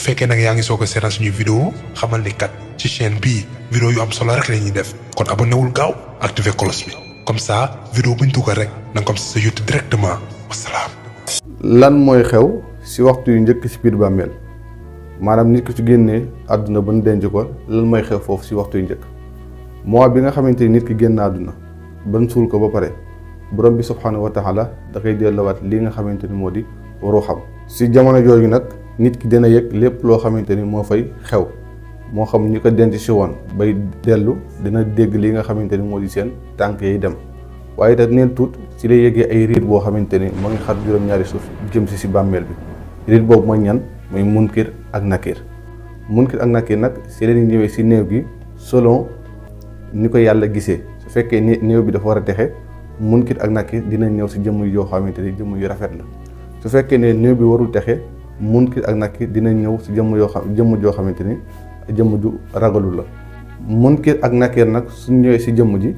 fekkee nag yaa ngi soog a seetaan suñu vidéo xamal ni kat ci chaîne bii vidéo yu am solo rek la ñuy def kon abonné wul gaaw activé cloche bi comme ça vidéo buñ dugal rek na nga ko am si sa YouTube directement wasalaam. lan mooy xew si waxtu yu njëkk si biir bàmmeel maanaam nit ki su génnee àdduna ba nu denc ko lan mooy xew foofu si waxtu yu njëkk mois bi nga xamante ni nit ki génn àdduna ban suul ko ba pare borom bi subhanahu wa taala da koy delluwaat li nga xamante ni moo di ruuxam si jamono jooju nag nit ki dina yëg lépp loo xamante ni moo fay xew moo xam ñi ko denc si woon bay dellu dina dégg li nga xamante ni moo di seen tànk yi dem waaye te neen tuut si lay yëgee ay riir boo xamante ni moo ngi xar juróom-ñaari suuf jëm si bàmmeel bi riir boobu mooy ñan muy munkir ak nakir nag si leen ñëwee si néew gi selon ni ko yàlla gisee su fekkee néew bi dafa war a texe munkir ak nakir dina ñëw si jëmm yoo xamante ni jëmm yu rafet la su fekkee ne néew bi warul texe munkir ak nakir dina ñëw si jëmm joo xamante ni jëmm ju ragalu la munkir ak nakir nag suñ ñëwee si jëmm ji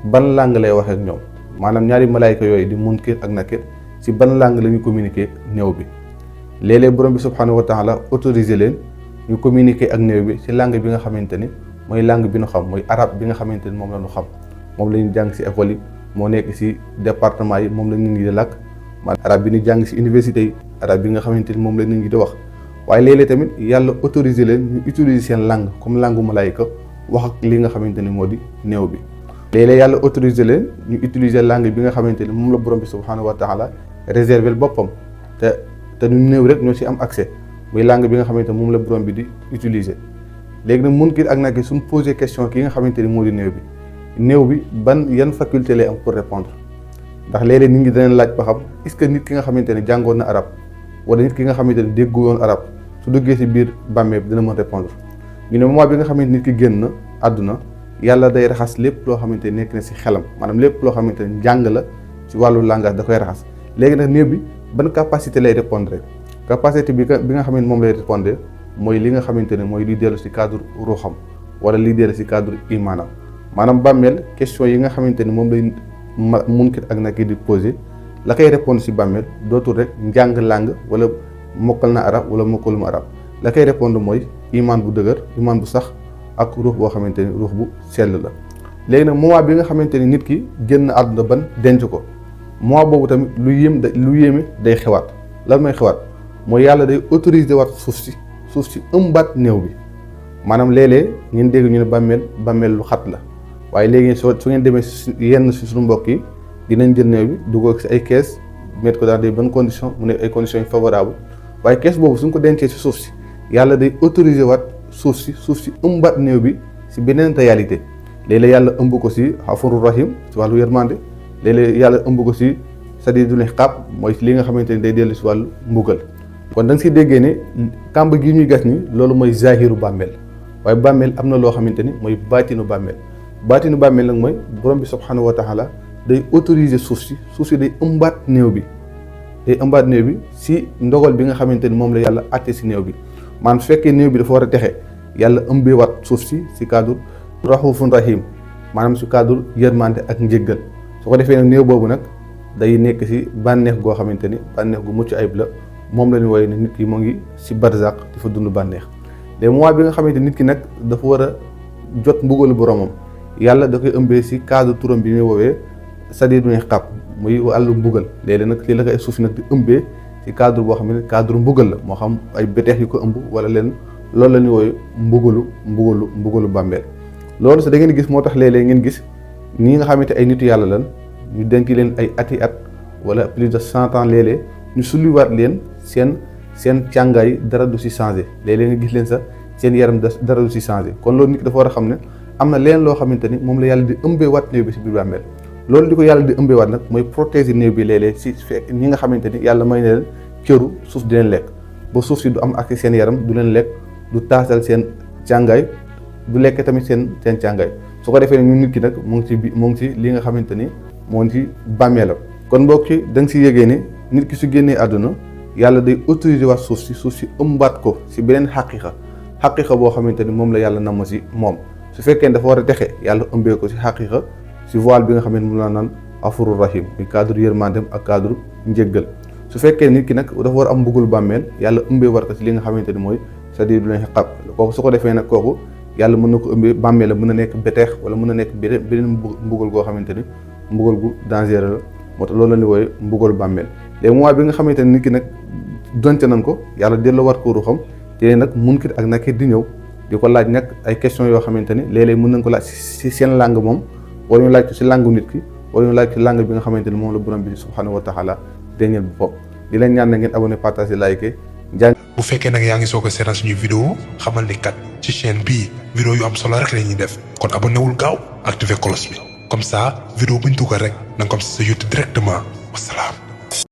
ban langue lay waxee ak ñoom maanaam ñaari malaayka yooyu di munkir ak nakir si ban langue la ñuy communiquer néew bi léeg-léeg borom bi subhanahu wa taala autorisé leen ñu communiquer ak néew bi si langue bi nga xamante ni mooy langue bi ñu xam mooy arabe bi nga xamante ni moom la ñu xam moom la ñu jàng si école yi moo nekk si département yi moom la nit ñi di làkk maanaam arabe bi ñu jàng si université yi arabe bi nga xamante ni moom la nit ñi di wax waaye léeg-léeg tamit yàlla autorisé leen ñu utiliser seen langue comme langue malaayika wax ak li nga xamante ni moo di néew bi léeg-léeg yàlla autorisé leen ñu utiliser langue bi nga xamante ni moom la borom bi subhanahu wa taala réserver boppam te ñu néew rek ñoo ci am accès muy langue bi nga xamante ni moom la borom bi di utiliser léegi nag munkir ak nakir suñ posé question ki nga xamante ni moo di néew bi ban yan faculté lay am pour répondre ndax léeg-léeg nit ñi danañ laaj ba xam est-ce que nit ki nga xamante ni jàngoon na arab wala nit ki nga xamante ni déggu woon arab su duggee ci biir bàmmeel bi dina mën répondre ñu ne moment bi nga xamante nit ki génn àdduna yàlla day raxas lépp loo xamante ni nekk na ci xelam maanaam lépp loo xamante ni njàng la ci wàllu langage da koy raxas léegi nag néew bi ban capacité lay répondre rek capacité bi nga xamante moom lay répondre mooy li nga xamante ne mooy liy dellu ci cadre ruuxam wala liy dellu ci cadre imaanam maanaam bàmmeel question yi nga xamante ni moom lay munkir ak nakir di posé la koy répondre ci bàmmeel dootul rek njàng langue wala mokkal na arab wala mokkalum arab la koy répondre mooy imaan bu dëgër imaan bu sax ak ruux boo xamante ni ruux bu sell la léegi nag moment bi nga xamante ni nit ki génn àdduna ban denc ko moment boobu tamit lu yéeme day xewaat lan may xewaat mooy yàlla day autoriser waat suuf si ëmbaat néew bi maanaam léeg-léeg ngeen dégg ñu ne bàmmeel lu xat la waaye léegi su ngeen demee yenn si suñu mbokk yi dinañ jël néew bi dugal si ay kees mettre ko dans des bonnes conditions mu nekk ay conditions yu favorables waaye kees boobu suñ ko dencee si suuf si yàlla day autoriser waat suuf si ëmbaat néew bi si beneen réalité léeg-léeg yàlla ëmb ko si xafurur rahim si wàllu yërmande léeg-léeg yàlla ëmb ko si sadidul iqaab mooy li nga xamante ni day dellu si wàllu mbugal kon da nga si déggee ne kàmb gi ñuy gas ni loolu mooy zahiru bàmmeel waaye bàmmeel am na loo xamante ni mooy baatinu bàmmeel nag mooy borom bi subhanahu wa taala day autoriser suuf si day ëmbaat néew bi si ndogal bi nga xamante ni moom la yàlla àtte si néew bi maanaam su fekkee néew bi dafa war a texe yàlla ëmbeewaat suuf si cadre raxufun rahim maanaam si cadre yërmande ak njëggal su ko defee nag néew boobu nag day nekk si bànneex goo xamante ni bànneex gu mucc ayib la moom la ñu woowee ne nit ki moo ngi si barzaq di fa dund bànneex léegi moment bi nga xamante nit ki nag dafa war a jot mbugalu boromam yàlla da koy ëmbee si cadre turam bi ñuy woowee sadidul iqaab muy wàllu mbugal léeg-léeg nag li la koy suuf nag di ëmbee si cadre boo xam ne cadre mbugal la moo xam ay beteex yu ko ëmb wala leen loolu la ñuy woowee mbugalu bàmmeel loolu sax da ngeen gis moo tax léeg-léeg ngeen gis ñi nga xamante ay nitu yàlla lan ñu denc leen ay ati at wala plus de 100 ans léeg-léeg ñu sulliwaat leen seen càngaay dara du si changé léeg-léeg nga gis leen sax seen yaram dara du si changé kon loolu nit ki dafa war a xam ne am na leen loo xamante ni moom la yàlla di ëmbee waat néew bi si biir bàmmeel loolu di ko yàlla di ëmbee waat nag mooy protéger néew bi léeg-léeg si ñi nga xamante ni yàlla may na leen cëru suuf di leen lekk ba suuf si du am ak seen yaram du leen lekk du taasal seen càngaay du lekk tamit seen càngaay su ko defee ne ñun nit ki nag mu ngi ci li nga xamante ni moo ngi ci bàmmeelam kon mbokk yi da nga si yëgee ne nit ki su génnee àdduna yàlla day autoriser waat suuf si ëmbaat ko si beneen xaqiqa boo xamante ni moom la yàlla namm si moom su fekkee dafa war a texe yàlla ëmbee ko si xaqiqa si voile bi nga xamante moom la naan afurur rahim muy cadre yërmandem ak cadre njëggal su fekkee nit ki nag dafa war am mbugul bàmmeel yàlla ëmbee war ko ci li nga xamante ni mooy shadiidul iqaab kooku su ko defee nag kooku yàlla mën na ko ëmbee bàmmeel la mën na nekk beteex wala mën na nekk beneen mbugal goo xamante ni mbugal gu dangereux la moo tax loolu la ñuy wooye mbugal bàmmeel léegi moment bi nga xamante ni nit ki nag donte nañ ko yàlla delloo war ko ruuxam te nag munkar ak nakiir di ñëw di ko laaj nag ay question yoo xamante ni léeg-léeg mën nañ ko laaj si seen langue moom wala ñu laaj ko si langue nit ki wala ñu laaj ci langue bi nga xamante ni moom la borom bi subhanahu wa taala déñal bu bopp di leen ñaan na ngeen abonné partager liker njàng. bu fekkee nag yaa ngi soog a seetaan suñuy vidéo xamal ni kat ci chaîne bii vidéo yu am solo rek la ñuy def kon abonné wul gaaw activé cloche bi comme ça vidéo buñ dugal rek na nga ko am si sa YouTube directement wasalaam.